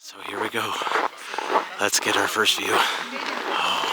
So here we go. Let's get our first view. Oh.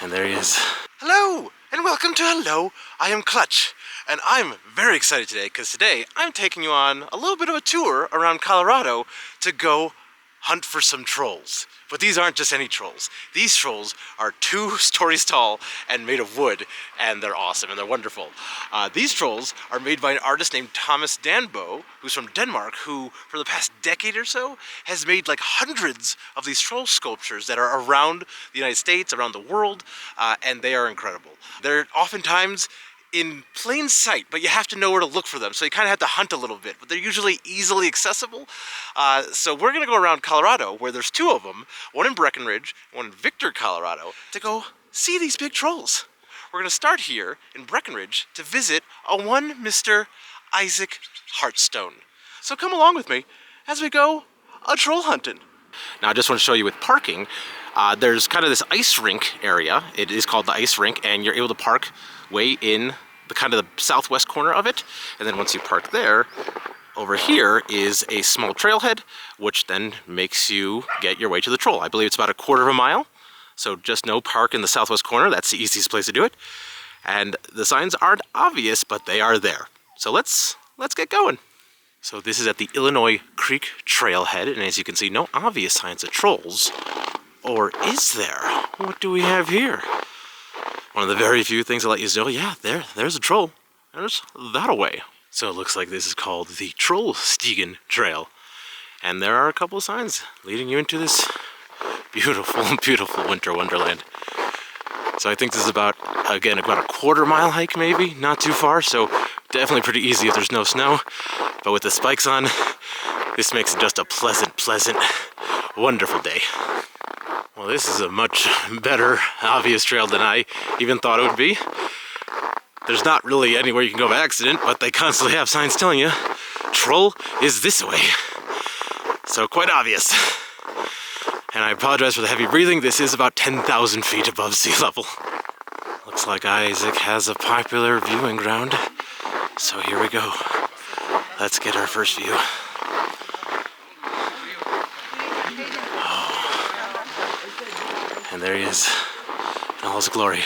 And there he is. Hello, and welcome to Hello, I am Clutch. And I'm very excited today because today I'm taking you on a little bit of a tour around Colorado to go hunt for some trolls. But these aren't just any trolls. These trolls are 2 stories tall and made of wood, and they're awesome and they're wonderful. These trolls are made by an artist named Thomas Dambo, who's from Denmark, who for the past decade or so has made like hundreds of these troll sculptures that are around the United States, around the world, and they are incredible. They're oftentimes in plain sight, but you have to know where to look for them, so you kind of have to hunt a little bit, but they're usually easily accessible. So we're gonna go around Colorado, where there's 2 of them, one in Breckenridge, one in Victor, Colorado, to go see these big trolls. We're gonna start here in Breckenridge to visit a one Mr. Isak Heartstone. So come along with me as we go troll hunting. Now I just want to show you with parking, there's kind of this ice rink area. It is called the ice rink, and you're able to park way in the kind of the southwest corner of it. And then once you park there, over here is a small trailhead, which then makes you get your way to the troll. I believe it's about a quarter of a mile. So just no park in the southwest corner. That's the easiest place to do it. And the signs aren't obvious, but they are there. So let's get going. So this is at the Illinois Creek Trailhead, and as you can see, no obvious signs of trolls. Or is there? What do we have here? One of the very few things that let you know, yeah, there's a troll. There's that away. So it looks like this is called the Trollstigen Trail. And there are a couple of signs leading you into this beautiful, beautiful winter wonderland. So I think this is about a quarter mile hike maybe, not too far, so definitely pretty easy if there's no snow. But with the spikes on, this makes it just a pleasant, wonderful day. Well, this is a much better, obvious trail than I even thought it would be. There's not really anywhere you can go by accident, but they constantly have signs telling you, troll is this way. So quite obvious. And I apologize for the heavy breathing. This is about 10,000 feet above sea level. Looks like Isak has a popular viewing ground. So here we go. Let's get our first view. And there he is, in all his glory,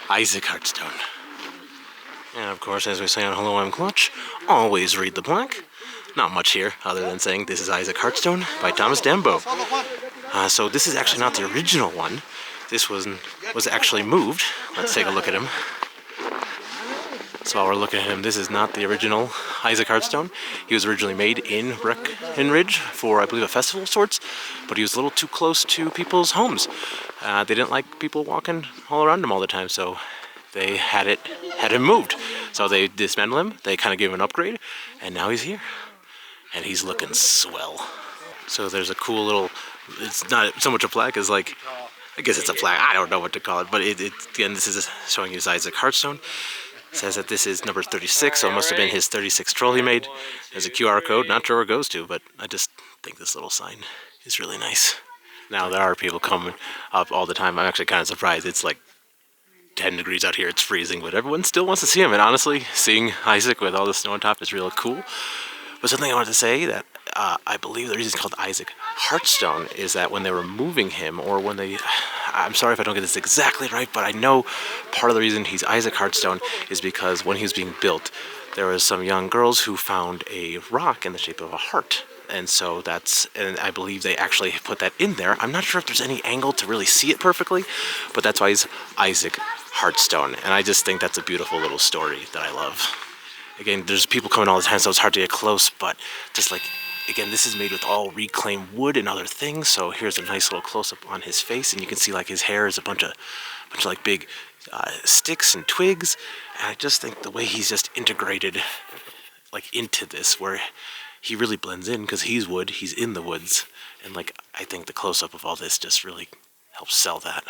Isak Heartstone. And of course, as we say on Hello, I'm Clutch, always read the plaque. Not much here, other than saying this is Isak Heartstone by Thomas Dambo. So this is actually not the original one. This was actually moved. Let's take a look at him. So while we're looking at him, this is not the original Isak Heartstone. He was originally made in Breckenridge for, I believe, a festival of sorts, but he was a little too close to people's homes. They didn't like people walking all around him all the time, so they had him moved. So they dismantled him, they kind of gave him an upgrade, and now he's here. And he's looking swell. So there's a cool little, it's not so much a plaque as like, I guess it's a plaque, I don't know what to call it, but again, this is showing you his Isak Heartstone. It says that this is number 36, so it must have been his 36th troll he made. There's a QR code, not sure where it goes to, but I just think this little sign is really nice. Now there are people coming up all the time. I'm actually kind of surprised. It's like 10 degrees out here, it's freezing, but everyone still wants to see him. And honestly, seeing Isak with all the snow on top is really cool. But something I wanted to say that I believe the reason it's called Isak Heartstone is that when they were moving him, or when they, I'm sorry if I don't get this exactly right, but I know part of the reason he's Isak Heartstone is because when he was being built, there was some young girls who found a rock in the shape of a heart. And so and I believe they actually put that in there. I'm not sure if there's any angle to really see it perfectly, but that's why he's Isak Heartstone. And I just think that's a beautiful little story that I love. Again, there's people coming all the time, so it's hard to get close, but just like, again, this is made with all reclaimed wood and other things, so here's a nice little close-up on his face, and you can see like his hair is a bunch of like big sticks and twigs, and I just think the way he's just integrated like into this, where he really blends in, because he's wood, he's in the woods, and like, I think the close-up of all this just really helps sell that.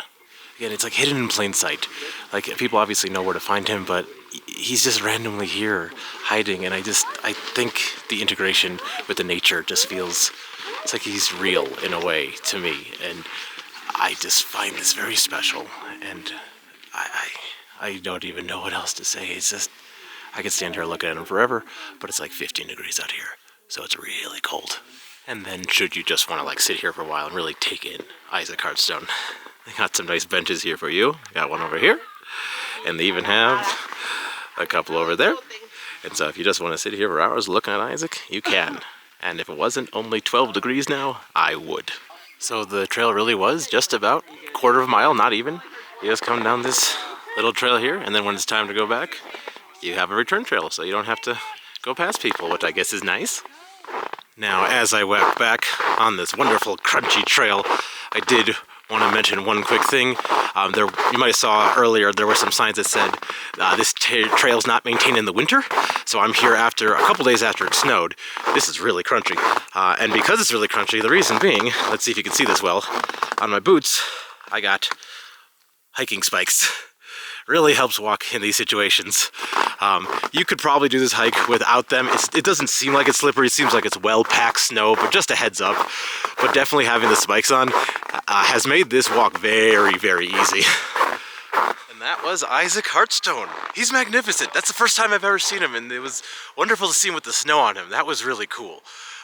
Again, it's like hidden in plain sight. Like, people obviously know where to find him, but he's just randomly here, hiding, and I think the integration with the nature just feels, it's like he's real in a way to me, and I just find this very special, and I don't even know what else to say. It's just, I could stand here looking at him forever, but it's like 15 degrees out here, so it's really cold. And then should you just want to like sit here for a while and really take in Isak Heartstone, they got some nice benches here for you. Got one over here, and they even have a couple over there. And so if you just want to sit here for hours looking at Isak, you can. And if it wasn't only 12 degrees now, I would. So the trail really was just about a quarter of a mile, not even. You just come down this little trail here, and then when it's time to go back, you have a return trail, so you don't have to go past people, which I guess is nice. Now, as I walk back on this wonderful crunchy trail, I did want to mention one quick thing. You might have saw earlier there were some signs that said this trail's not maintained in the winter. So I'm here after a couple days after it snowed. This is really crunchy. And because it's really crunchy, the reason being, let's see if you can see this well, on my boots, I got hiking spikes. Really helps walk in these situations. You could probably do this hike without them. It doesn't seem like it's slippery. It seems like it's well-packed snow, but just a heads up. But definitely having the spikes on has made this walk very, very easy. And that was Isak Heartstone. He's magnificent. That's the first time I've ever seen him, and it was wonderful to see him with the snow on him. That was really cool.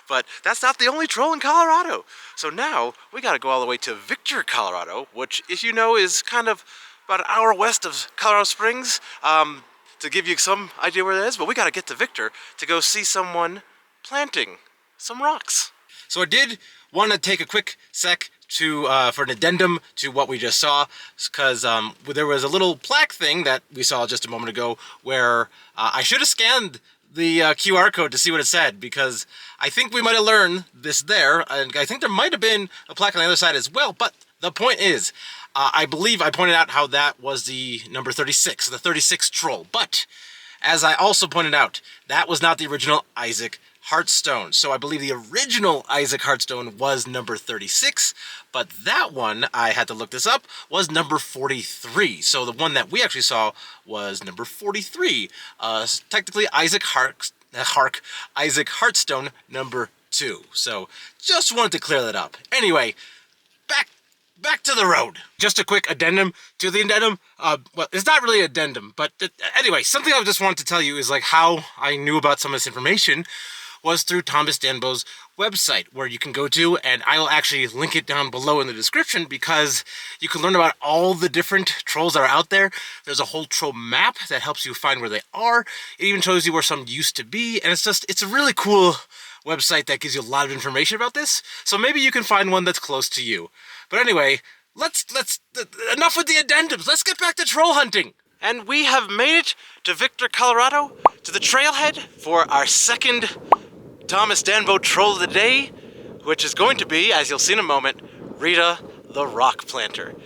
But that's not the only troll in Colorado. So now we gotta go all the way to Victor, Colorado, which, as you know, is kind of about an hour west of Colorado Springs, to give you some idea where that is. But we gotta get to Victor to go see someone planting some rocks. So I did want to take a quick sec to for an addendum to what we just saw, because there was a little plaque thing that we saw just a moment ago where I should have scanned the QR code to see what it said, because I think we might have learned this there, and I think there might have been a plaque on the other side as well. But the point is, I believe I pointed out how that was the number 36, the 36th troll. But as I also pointed out, that was not the original Isak Heartstone. So I believe the original Isak Heartstone was number 36, but that one, I had to look this up, was number 43. So the one that we actually saw was number 43. Technically Isak Heartstone number 2. So just wanted to clear that up. Anyway, back to the road. Just a quick addendum to the addendum. Well, it's not really an addendum, but anyway, something I just wanted to tell you is like how I knew about some of this information was through Thomas Dambo's website, where you can go to, and I will actually link it down below in the description, because you can learn about all the different trolls that are out there. There's a whole troll map that helps you find where they are. It even shows you where some used to be, and it's a really cool website that gives you a lot of information about this. So maybe you can find one that's close to you. But anyway, let's enough with the addendums. Let's get back to troll hunting. And we have made it to Victor, Colorado, to the trailhead for our second Thomas Dambo troll of the day, which is going to be, as you'll see in a moment, Rita the rock planter.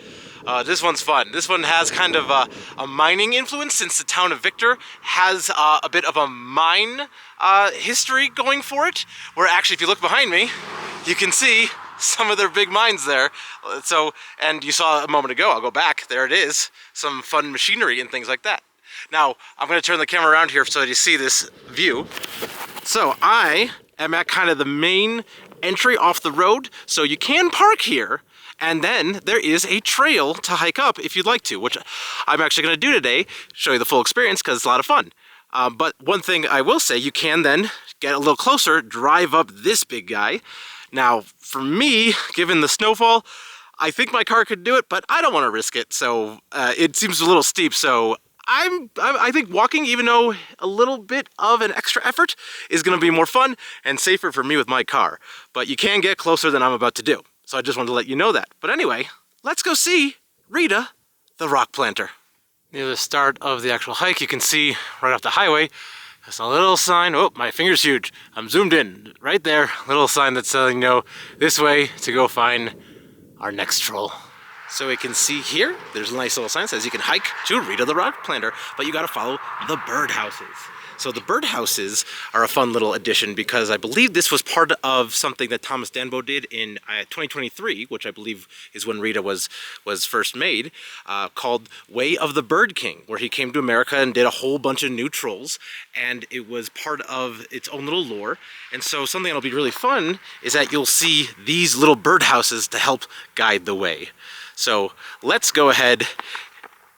This one's fun. This one has kind of a mining influence, since the town of Victor has a bit of a mine history going for it, where actually if you look behind me, you can see some of their big mines there. So, and you saw a moment ago, I'll go back, there it is, some fun machinery and things like that. Now, I'm going to turn the camera around here so that you see this view. So I am at kind of the main entry off the road, so you can park here, and then there is a trail to hike up if you'd like to, which I'm actually going to do today, show you the full experience because it's a lot of fun. But one thing I will say, you can then get a little closer, drive up this big guy. Now, for me, given the snowfall, I think my car could do it, but I don't want to risk it, so it seems a little steep, so I think walking, even though a little bit of an extra effort, is going to be more fun and safer for me with my car. But you can get closer than I'm about to do. So I just wanted to let you know that. But anyway, let's go see Rita, the rock planter. Near the start of the actual hike, you can see right off the highway, there's a little sign. Oh, my finger's huge. I'm zoomed in. Right there, little sign that's telling, you know, this way to go find our next troll. So we can see here, there's a nice little sign that says you can hike to Rita the rock planter, but you gotta follow the birdhouses. So the birdhouses are a fun little addition, because I believe this was part of something that Thomas Dambo did in 2023, which I believe is when Rita was first made, called Way of the Bird King, where he came to America and did a whole bunch of new trolls, and it was part of its own little lore. And so something that'll be really fun is that you'll see these little birdhouses to help guide the way. So let's go ahead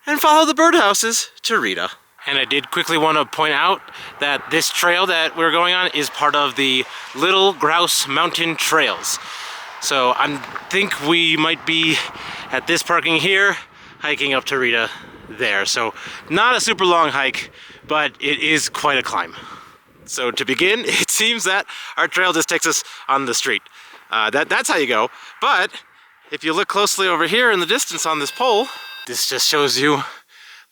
and follow the birdhouses to Rita. And I did quickly want to point out that this trail that we're going on is part of the Little Grouse Mountain Trails. So I think we might be at this parking here, hiking up to Rita there. So not a super long hike, but it is quite a climb. So to begin, it seems that our trail just takes us on the street. That's how you go. But if you look closely over here in the distance on this pole, this just shows you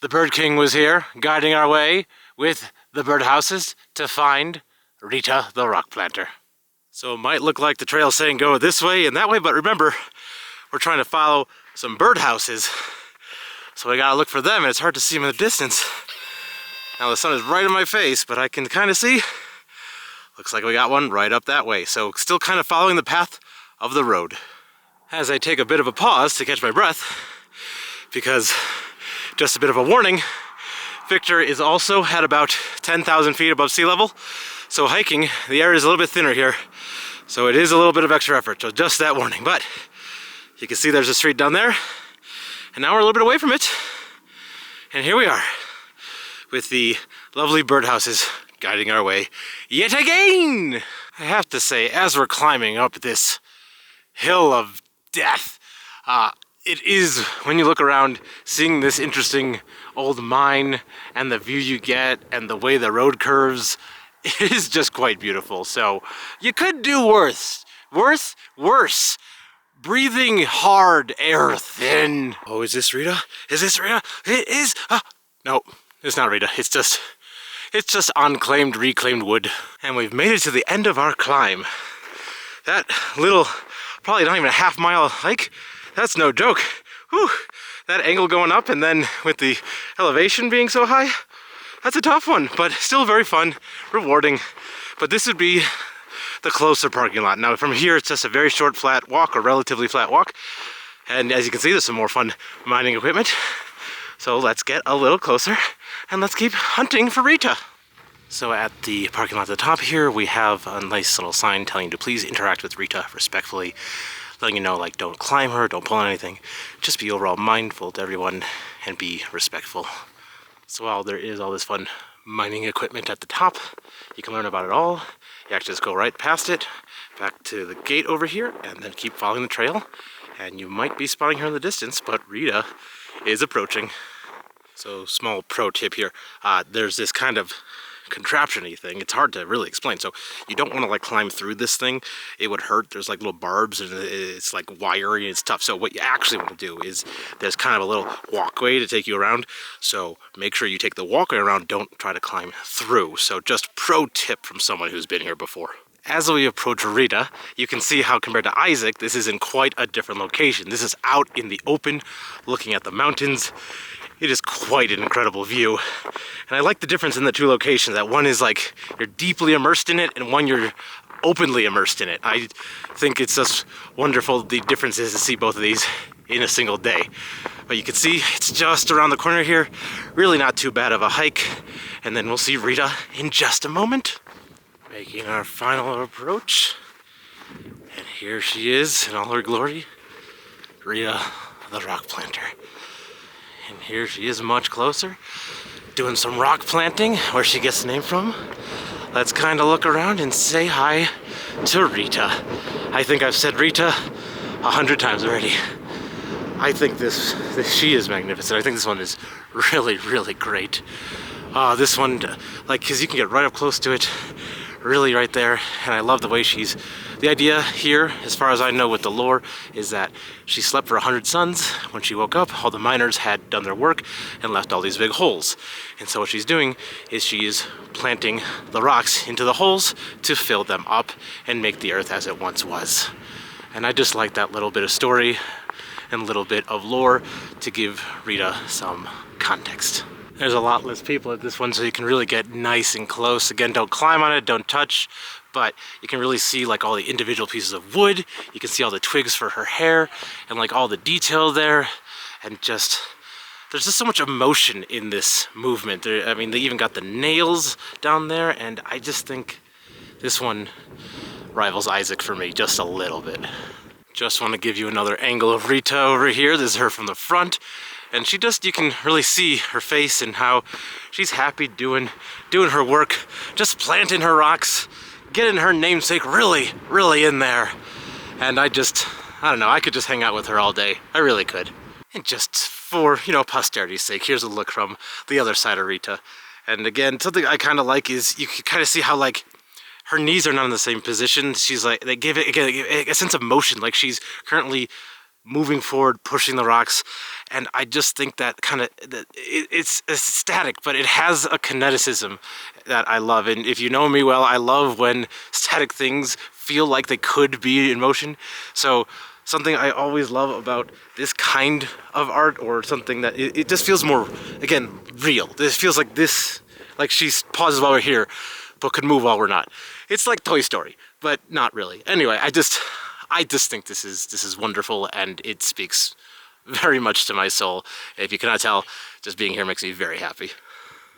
the Bird King was here, guiding our way with the birdhouses to find Rita the rock planter. So it might look like the trail's saying go this way and that way, but remember, we're trying to follow some birdhouses. So we gotta look for them, and it's hard to see them in the distance. Now the sun is right in my face, but I can kind of see. Looks like we got one right up that way. So still kind of following the path of the road. As I take a bit of a pause to catch my breath, because just a bit of a warning, Victor is also at about 10,000 feet above sea level. So hiking, the air is a little bit thinner here. So it is a little bit of extra effort, so just that warning. But you can see there's a street down there. And now we're a little bit away from it. And here we are with the lovely birdhouses guiding our way yet again. I have to say, as we're climbing up this hill of death, it is, when you look around, seeing this interesting old mine and the view you get and the way the road curves, it is just quite beautiful. So you could do worse. Worse. Breathing hard, air thin. Oh, is this Rita? Is this Rita? It is. No, it's not Rita. It's just unclaimed, reclaimed wood. And we've made it to the end of our climb. That little, probably not even a half-mile hike, that's no joke. Whew, that angle going up, and then with the elevation being so high, that's a tough one, but still very fun, rewarding. But this would be the closer parking lot. Now from here, it's just a very short flat walk, or relatively flat walk. And as you can see, there's some more fun mining equipment. So let's get a little closer and let's keep hunting for Rita. So at the parking lot at the top here, we have a nice little sign telling you to please interact with Rita respectfully, letting you know, like, don't climb her, don't pull on anything, just be overall mindful to everyone and be respectful. So while there is all this fun mining equipment at the top, you can learn about it all. You actually just go right past it, back to the gate over here, and then keep following the trail. And you might be spotting her in the distance, but Rita is approaching. So small pro tip here, there's this kind of contraption-y thing. It's hard to really explain. So you don't want to like climb through this thing. It would hurt. There's like little barbs and it's like wiry and it's tough. So what you actually want to do is there's kind of a little walkway to take you around. So make sure you take the walkway around. Don't try to climb through. So just pro tip from someone who's been here before. As we approach Rita, you can see how compared to Isak, this is in quite a different location. This is out in the open, looking at the mountains. It is quite an incredible view. And I like the difference in the two locations, that one is like you're deeply immersed in it and one you're openly immersed in it. I think it's just wonderful the difference is to see both of these in a single day. But you can see it's just around the corner here. Really not too bad of a hike. And then we'll see Rita in just a moment. Making our final approach. And here she is in all her glory. Rita the rock planter. And here she is much closer, doing some rock planting, where she gets the name from. Let's kind of look around and say hi to Rita. I think I've said Rita 100 times already. I think she is magnificent. I think this one is really, really great. This one, like, because you can get right up close to it, really right there, and I love the way the idea here, as far as I know with the lore, is that she slept for 100 suns. When she woke up, all the miners had done their work and left all these big holes. And so what she's doing is she is planting the rocks into the holes to fill them up and make the earth as it once was. And I just like that little bit of story and a little bit of lore to give Rita some context. There's a lot less people at this one, so you can really get nice and close. Again, don't climb on it, don't touch, but you can really see like all the individual pieces of wood. You can see all the twigs for her hair and like all the detail there. And just, there's just so much emotion in this movement. I mean, they even got the nails down there, and I just think this one rivals Isak for me just a little bit. Just want to give you another angle of Rita over here. This is her from the front. And she just, you can really see her face and how she's happy doing her work, just planting her rocks, getting her namesake really in there. And I don't know, I could just hang out with her all day. I really could. And just for, you know, posterity's sake, here's a look from the other side of Rita. And again, something I kind of like is you can kind of see how, like, her knees are not in the same position. She's like, they give it, again, a sense of motion, like she's currently moving forward, pushing the rocks. And I just think that kind of, it's static, but it has a kineticism that I love. And if you know me well, I love when static things feel like they could be in motion. So something I always love about this kind of art, or something that it just feels more, again, real. This feels like this, like she pauses while we're here, but could move while we're not. It's like Toy Story, but not really. Anyway, I just think this is wonderful, and it speaks very much to my soul. If you cannot tell, just being here makes me very happy.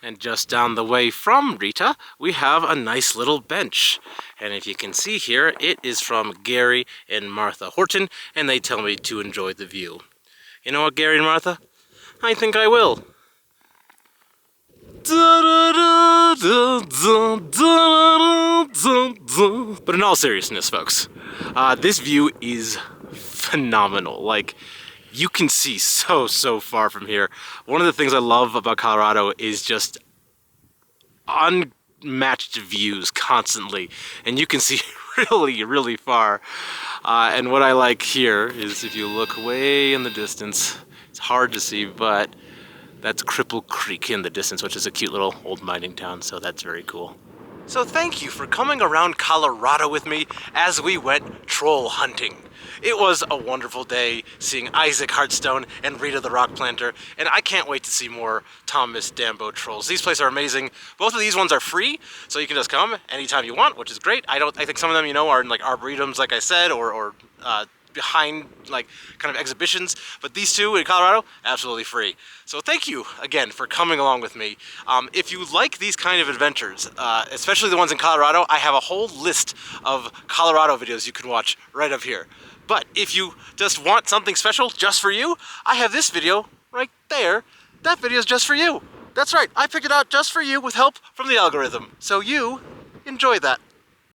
And just down the way from Rita, we have a nice little bench. And if you can see here, it is from Gary and Martha Horton, and they tell me to enjoy the view. You know what, Gary and Martha? I think I will. But in all seriousness, folks, this view is phenomenal. Like, you can see so far from here. One of the things I love about Colorado is just unmatched views constantly, and you can see really far. And what I like here is, if you look way in the distance, it's hard to see, but that's Cripple Creek in the distance, which is a cute little old mining town, so that's very cool. So thank you for coming around Colorado with me as we went troll hunting. It was a wonderful day seeing Isak Heartstone and Rita the Rock Planter, and I can't wait to see more Thomas Dambo trolls. These places are amazing. Both of these ones are free, so you can just come anytime you want, which is great. I think some of them, you know, are in like arboretums, like I said, or behind like kind of exhibitions, but these two in Colorado, absolutely free. So thank you again for coming along with me. If you like these kind of adventures, especially the ones in Colorado, I have a whole list of Colorado videos you can watch right up here. But if you just want something special just for you, I have this video right there. That video is just for you. That's right, I picked it out just for you with help from the algorithm. So you enjoy that.